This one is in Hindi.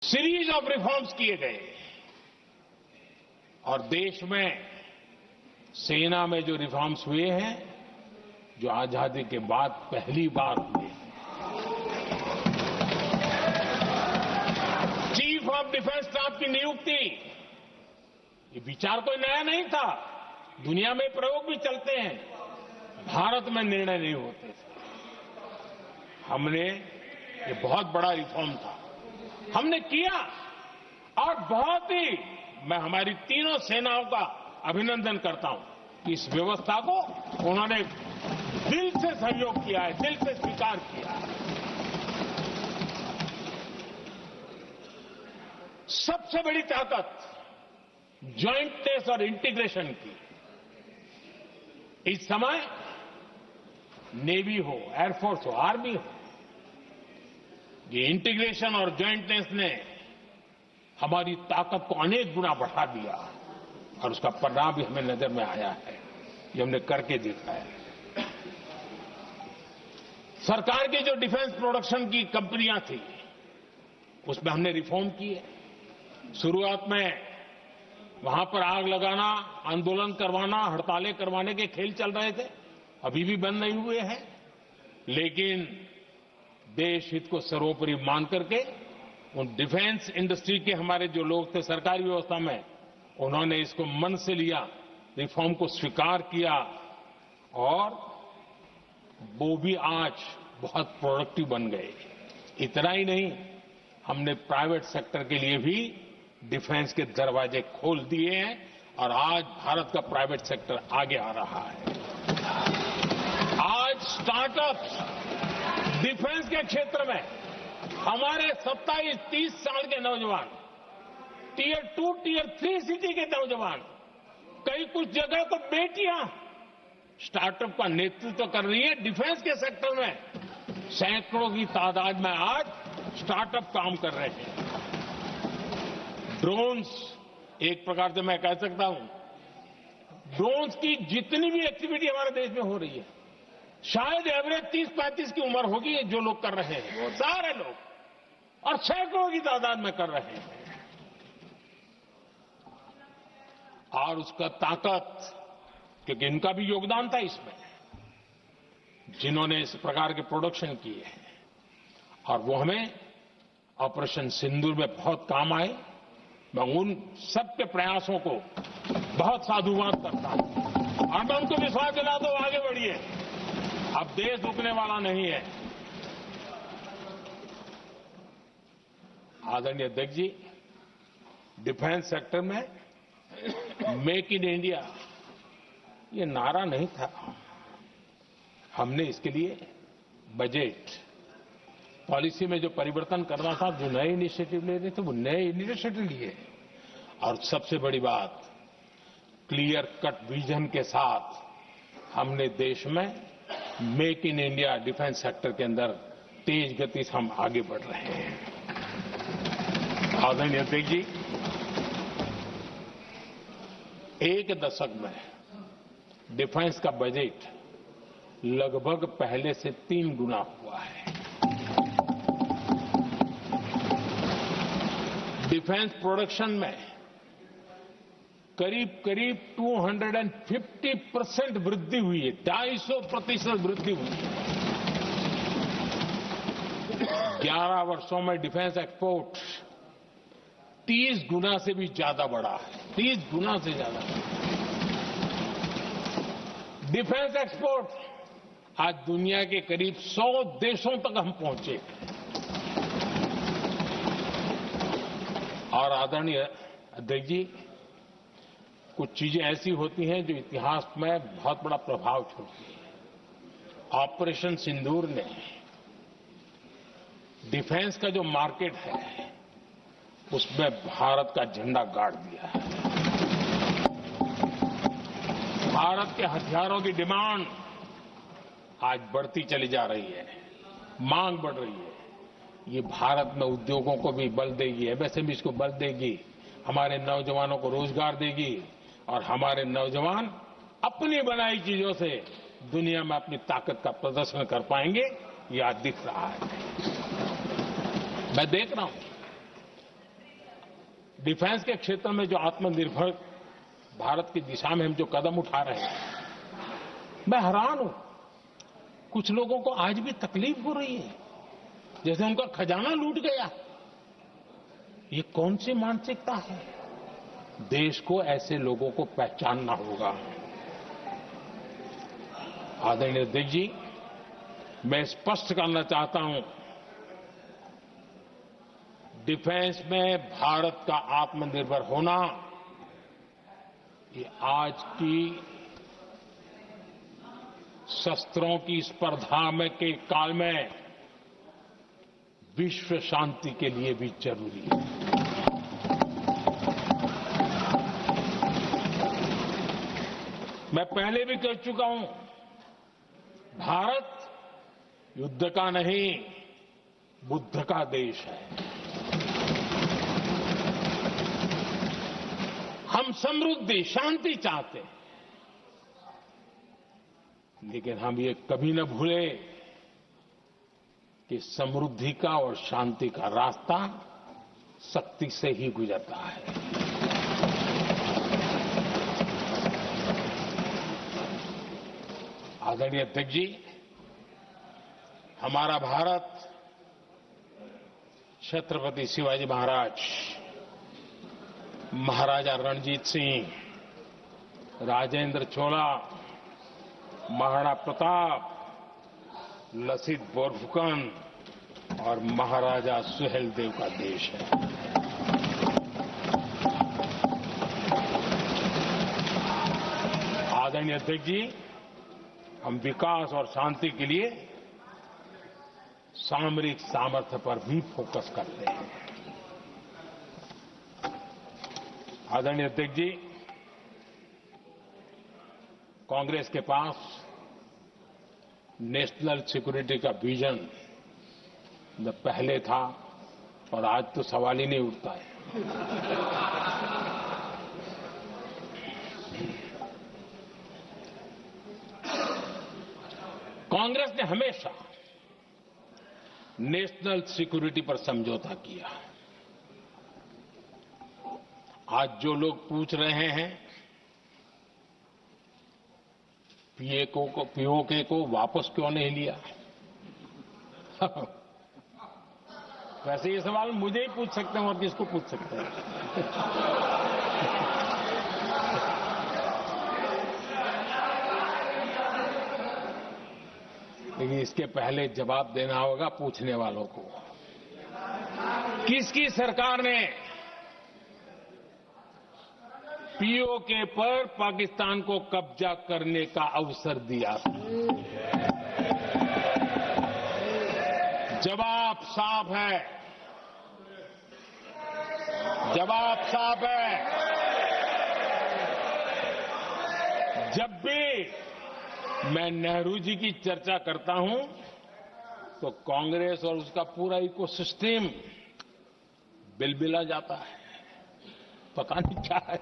सीरीज ऑफ रिफॉर्म्स किए गए और देश में सेना में जो रिफॉर्म्स हुए हैं, जो आजादी के बाद पहली बार हुए हैं। चीफ ऑफ डिफेंस स्टाफ की नियुक्ति, ये विचार कोई नया नहीं था, दुनिया में प्रयोग भी चलते हैं, भारत में निर्णय नहीं होते थे। हमने, ये बहुत बड़ा रिफॉर्म था, हमने किया और बहुत ही, मैं हमारी तीनों सेनाओं का अभिनंदन करता हूं कि इस व्यवस्था को उन्होंने दिल से सहयोग किया है, दिल से स्वीकार किया है। सबसे बड़ी ताकत ज्वाइंटनेस और इंटीग्रेशन की इस समय नेवी हो, एयरफोर्स हो, आर्मी हो, ये इंटीग्रेशन और ज्वाइंटनेस ने हमारी ताकत को अनेक गुना बढ़ा दिया और उसका परिणाम भी हमें नजर में आया है, ये हमने करके दिखाया है। सरकार की जो डिफेंस प्रोडक्शन की कंपनियां थी, उसमें हमने रिफॉर्म किए। शुरुआत में वहां पर आग लगाना, आंदोलन करवाना, हड़तालें करवाने के खेल चल रहे थे, अभी भी बंद नहीं हुए हैं, लेकिन देश हित को सर्वोपरि मान करके उन डिफेंस इंडस्ट्री के हमारे जो लोग थे सरकारी व्यवस्था में, उन्होंने इसको मन से लिया, रिफॉर्म को स्वीकार किया और वो भी आज बहुत प्रोडक्टिव बन गए। इतना ही नहीं, हमने प्राइवेट सेक्टर के लिए भी डिफेंस के दरवाजे खोल दिए हैं और आज भारत का प्राइवेट सेक्टर आगे आ रहा है। आज स्टार्टअप्स डिफेंस के क्षेत्र में हमारे 27-30 साल के नौजवान, टीयर 2, टीयर 3 सिटी के नौजवान, कई कुछ जगह तो बेटियां स्टार्टअप का नेतृत्व कर रही है। डिफेंस के सेक्टर में सैकड़ों की तादाद में आज स्टार्टअप काम कर रहे हैं। ड्रोन्स, एक प्रकार से मैं कह सकता हूं, ड्रोन्स की जितनी भी एक्टिविटी हमारे देश में हो रही है, शायद एवरेज 30-35 की उम्र होगी जो लोग कर रहे हैं, वो सारे लोग, और सैकड़ों की तादाद में कर रहे हैं। और उसका ताकत, क्योंकि इनका भी योगदान था इसमें, जिन्होंने इस प्रकार के प्रोडक्शन किए हैं, और वो हमें ऑपरेशन सिंदूर में बहुत काम आए। मैं उन सबके प्रयासों को बहुत साधुवाद करता हूं और मैं उनको विश्वास दिलाता हूं, आगे बढ़िए, अब देश रुकने वाला नहीं है। आदरणीय अध्यक्ष जी, डिफेंस सेक्टर में मेक इन इंडिया ये नारा नहीं था, हमने इसके लिए बजट पॉलिसी में जो परिवर्तन करना था, जो नए इनिशिएटिव ले रहे थे, वो नए इनिशिएटिव लिए। और सबसे बड़ी बात, क्लियर कट विजन के साथ हमने देश में make in India defence sector के अंदर तेज गति से हम आगे बढ़ रहे हैं। आदरणीय अध्यक्ष जी, एक दशक में डिफेंस का बजट लगभग पहले से 3 गुना हुआ है। डिफेंस प्रोडक्शन में करीब 250% वृद्धि हुई है, 250% वृद्धि हुई है। 11 वर्षों में डिफेंस एक्सपोर्ट 30 गुना से भी ज्यादा बढ़ा है, 30 गुना से ज्यादा। डिफेंस एक्सपोर्ट आज दुनिया के करीब 100 देशों तक हम पहुंचे। और आदरणीय अध्यक्ष जी, कुछ चीजें ऐसी होती हैं जो इतिहास में बहुत बड़ा प्रभाव छोड़ती है। ऑपरेशन सिंदूर ने डिफेंस का जो मार्केट है, उसमें भारत का झंडा गाड़ दिया है। भारत के हथियारों की डिमांड आज बढ़ती चली जा रही है, मांग बढ़ रही है। ये भारत में उद्योगों को भी बल देगी, एमएसएमई को बल देगी, हमारे नौजवानों को रोजगार देगी और हमारे नौजवान अपनी बनाई चीजों से दुनिया में अपनी ताकत का प्रदर्शन कर पाएंगे। ये आज दिख रहा है। मैं देख रहा हूं डिफेंस के क्षेत्र में जो आत्मनिर्भर भारत की दिशा में हम जो कदम उठा रहे हैं, मैं हैरान हूं। कुछ लोगों को आज भी तकलीफ हो रही है, जैसे उनका खजाना लूट गया। ये कौन सी मानसिकता है? देश को ऐसे लोगों को पहचानना होगा। आदरणीय अध्यक्ष जी, मैं स्पष्ट करना चाहता हूं, डिफेंस में भारत का आत्मनिर्भर होना ये आज की शस्त्रों की स्पर्धा में के काल में विश्व शांति के लिए भी जरूरी है। मैं पहले भी कह चुका हूं, भारत युद्ध का नहीं, बुद्ध का देश है। हम समृद्धि, शांति चाहते हैं, लेकिन हम ये कभी न भूले कि समृद्धि का और शांति का रास्ता शक्ति से ही गुजरता है। आदरणीय अध्यक्ष जी, हमारा भारत छत्रपति शिवाजी महाराज, महाराजा रणजीत सिंह, राजेंद्र चोला, महाराणा प्रताप, लसित बोरफुकन और महाराजा सुहेलदेव का देश है। आदरणीय अध्यक्ष जी, हम विकास और शांति के लिए सामरिक सामर्थ्य पर भी फोकस करते हैं। आदरणीय अध्यक्ष जी, कांग्रेस के पास नेशनल सिक्योरिटी का विजन न पहले था और आज तो सवाल ही नहीं उठता है। कांग्रेस ने हमेशा नेशनल सिक्योरिटी पर समझौता किया। आज जो लोग पूछ रहे हैं पीओके को वापस क्यों नहीं लिया, वैसे ये सवाल मुझे ही पूछ सकते हैं और किसको पूछ सकते हैं। लेकिन इसके पहले जवाब देना होगा पूछने वालों को। किसकी सरकार ने पीओके पर पाकिस्तान को कब्जा करने का अवसर दिया था? जवाब साफ है, जवाब साफ है। जब भी मैं नेहरू जी की चर्चा करता हूं तो कांग्रेस और उसका पूरा इकोसिस्टम बिलबिला जाता है। पता नहीं क्या है।